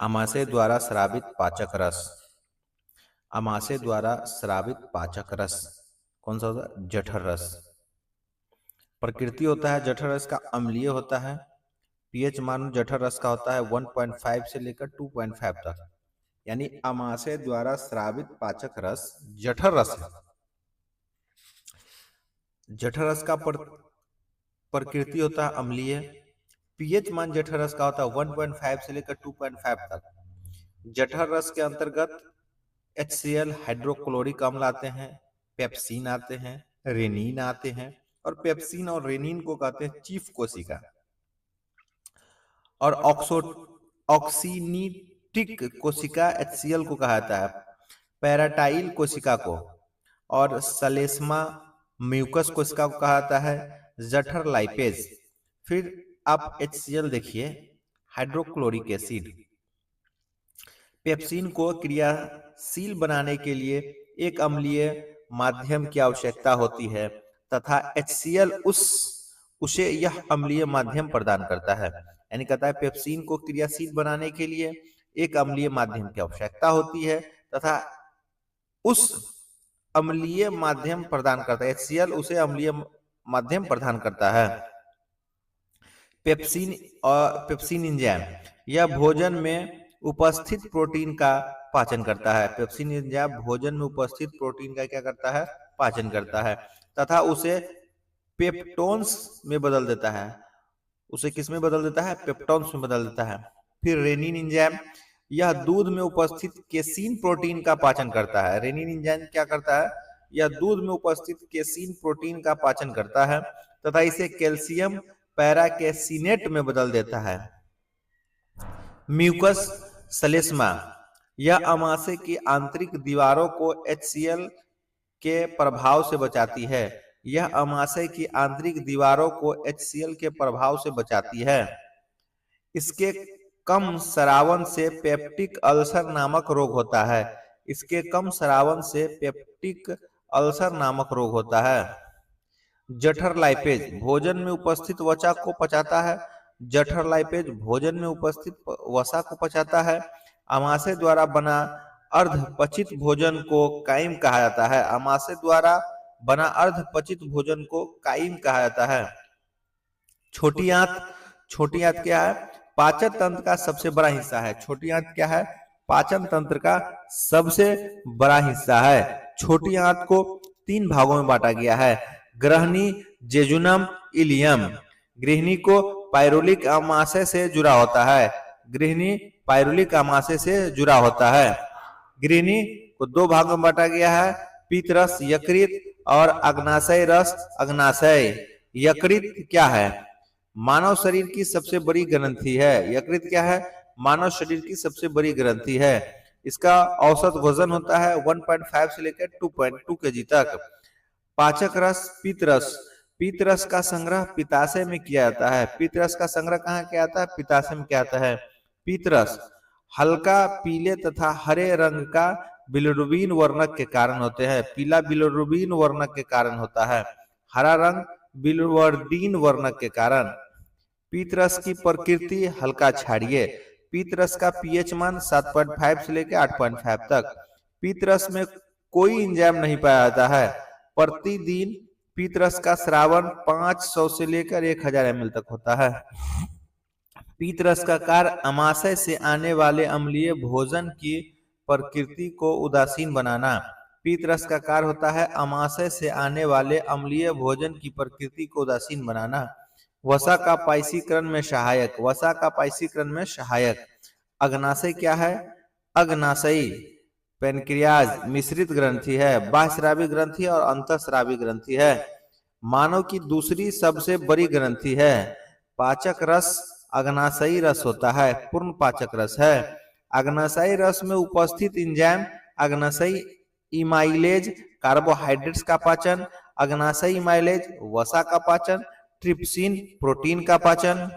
आमाशय द्वारा स्रावित पाचक रस। आमाशय द्वारा स्रावित पाचक रस कौन सा होता है? जठर रस। प्रकृति होता है जठर रस का अम्लीय होता है। पीएच मान जठर रस का होता है 1.5 से लेकर 2.5 तक। यानी आमाशय द्वारा स्रावित पाचक रस जठर रस है। जठर रस का प्रकृति होता है अम्लीय। पीएच मान जठर रस का होता है 1.5 से लेकर 2.5 तक। जठर रस के अंतर्गत HCl हाइड्रोक्लोरिक अम्ल आते हैं, पेप्सिन आते हैं, रेनिन आते हैं, और पेप्सिन और रेनिन को कहते हैं चीफ कोशिका, और ऑक्सीनिटिक कोशिका HCl को कहा जाता है, पैराटाइल कोशिका को, और सलेस्मा म्यूकस कोशिका को कहा जाता है जठर लाइपेज। फिर आप HCl देखिए, हाइड्रोक्लोरिक एसिड। पेप्सिन को क्रियाशील बनाने के लिए एक अम्लीय माध्यम की आवश्यकता होती है तथा HCl उसे यह अम्लीय माध्यम प्रदान करता है। यानी कहता है पेप्सिन को क्रियाशील बनाने के लिए एक अम्लीय माध्यम की आवश्यकता होती है तथा उस अम्लीय माध्यम प्रदान करता है, HCl उसे अम्लीय माध्यम प्रदान करता है। पेप्सिन एंजाइम यह भोजन में उपस्थित प्रोटीन का पाचन करता है। पेप्सिन एंजाइम भोजन में उपस्थित प्रोटीन का क्या करता है? पाचन करता है तथा उसे पेप्टोन्स में बदल देता है। उसे किस में बदल देता है? पेप्टोन्स में बदल देता है। फिर रेनिन एंजाइम यह दूध में उपस्थित केसीन प्रोटीन का पाचन करता है। रेनिन एंजाइम क्या करता है? यह दूध में उपस्थित केसीन प्रोटीन का पाचन करता है तथा इसे कैल्शियम पैराकेसिनेट में बदल देता है। म्यूकस सलेस्मा यह आमाशय की आंतरिक दीवारों को HCl के प्रभाव से बचाती है। यह आमाशय की आंतरिक दीवारों को HCl के प्रभाव से बचाती है। इसके कम स्रावन से पेप्टिक अल्सर नामक रोग होता है। इसके कम स्रावन से पेप्टिक अल्सर नामक रोग होता है। जठर लाइपेज भोजन में उपस्थित वसा को पचाता है। जठर लाइपेज भोजन में उपस्थित वसा को पचाता है। आमाशय द्वारा बना अर्धपचित भोजन को काइम कहा जाता है। आमाशय द्वारा बना अर्धपचित भोजन को काइम कहा जाता है। छोटी आंत, छोटी आंत क्या है? पाचन तंत्र का सबसे बड़ा हिस्सा है। छोटी आंत क्या है? पाचन तंत्र का सबसे बड़ा हिस्सा है। छोटी आंत को 3 भागों में बांटा गया है: ग्रहणी, जेजुनम, इलियम। गृहिणी को पाइरोलिक आमाशय से जुड़ा होता है। गृहिणी पाइरोलिक आमाशय से जुड़ा होता है। गृहिणी को 2 भागों में बांटा गया है: पीत रस यकृत और अग्नाशय रस अग्नाशय। यकृत क्या है? मानव शरीर की सबसे बड़ी ग्रंथि है। यकृत क्या है? मानव शरीर की सबसे बड़ी ग्रंथि है। इसका औसत वजन होता है 1.5 से लेकर 2.2 kg तक। पाचक रस पीत रस। पीत रस का संग्रह पित्ताशय में किया जाता है। पीत रस का संग्रह कहाँ किया जाता है? पित्ताशय में किया जाता है। पीत रस हल्का पीले तथा हरे रंग का बिलिरुबिन वर्णक के कारण होते हैं। पीला बिलिरुबिन वर्णक के कारण होता है, हरा रंग बिलिवर्डिन वर्णक के कारण। पीत रस की प्रकृति हल्का क्षारीय। पीत रस का पीएच मान 7.5 से लेकर 8.5 तक। पीत रस में कोई एंजाइम नहीं पाया जाता है। प्रतिदिन पीत रस का स्रावन 500 से लेकर 1000 ml तक होता है। पीत रस का कार्य आमाशय से आने वाले अम्लीय भोजन की प्रकृति को उदासीन बनाना। पीत रस का कार्य होता है आमाशय से आने वाले अम्लीय भोजन की प्रकृति को उदासीन बनाना। वसा का पाइसीकरण में सहायक। वसा का पाइसीकरण में सहायक। अग्नाशय क्या है? अग्नाशयी पेनक्रियाज मिश्रित ग्रंथि है। बाह्यस्रावी ग्रंथि और अंतःस्रावी ग्रंथि है। मानव की दूसरी सबसे बड़ी ग्रंथि है। पाचक रस अग्नाशयी रस होता है, पूर्ण पाचक रस है। अग्नाशयी रस में उपस्थित एंजाइम अग्नाशयी इमाइलेज कार्बोहाइड्रेट्स का पाचन, अग्नाशयी इमाइलेज वसा का पाचन, ट्रिप्सिन प्रोटीन का पाचन।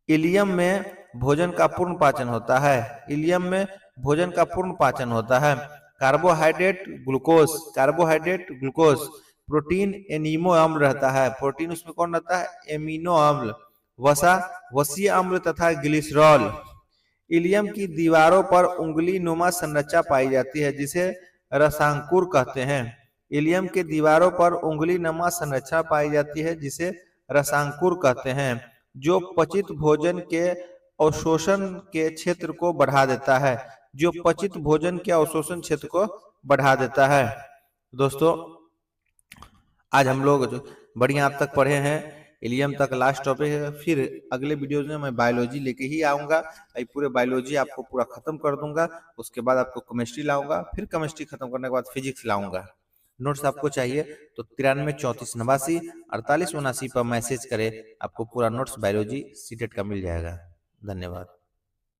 इलियम में भोजन का पूर्ण पाचन होता है। इलियम में भोजन का पूर्ण पाचन होता है। Carbohydrate glucose, carbohydrate glucose. Protein amino अम्ल रहता है। प्रोटीन उसमें कौन रहता है? एमिनो अम्ल। वसा वसीय अम्ल तथा ग्लिसरॉल। इलियम की दीवारों पर उंगली नुमा संरचना पाई जाती है जिसे रसांकुर कहते हैं। इलियम के दीवारों पर उंगली नुमा संरचना पाई जाती है जिसे रसांकुर कहते हैं, जो पचित भोजन के अवशोषण के क्षेत्र को बढ़ा देता है, जो पचित भोजन के अवशोषण क्षेत्र को बढ़ा देता है। दोस्तों, आज हम लोग जो बढ़िया आप तक पढ़े हैं, इलियम तक लास्ट टॉपिक है। फिर अगले वीडियो में मैं बायोलॉजी लेके ही आऊंगा, पूरे बायोलॉजी आपको पूरा खत्म कर दूंगा। उसके बाद आपको केमिस्ट्री लाऊंगा, फिर केमिस्ट्री खत्म करने के बाद फिजिक्स लाऊंगा। नोट्स आपको चाहिए तो 93 34 89 48 79 पर मैसेज करें, आपको पूरा नोट्स बायोलॉजी सीटेट का मिल जाएगा। धन्यवाद।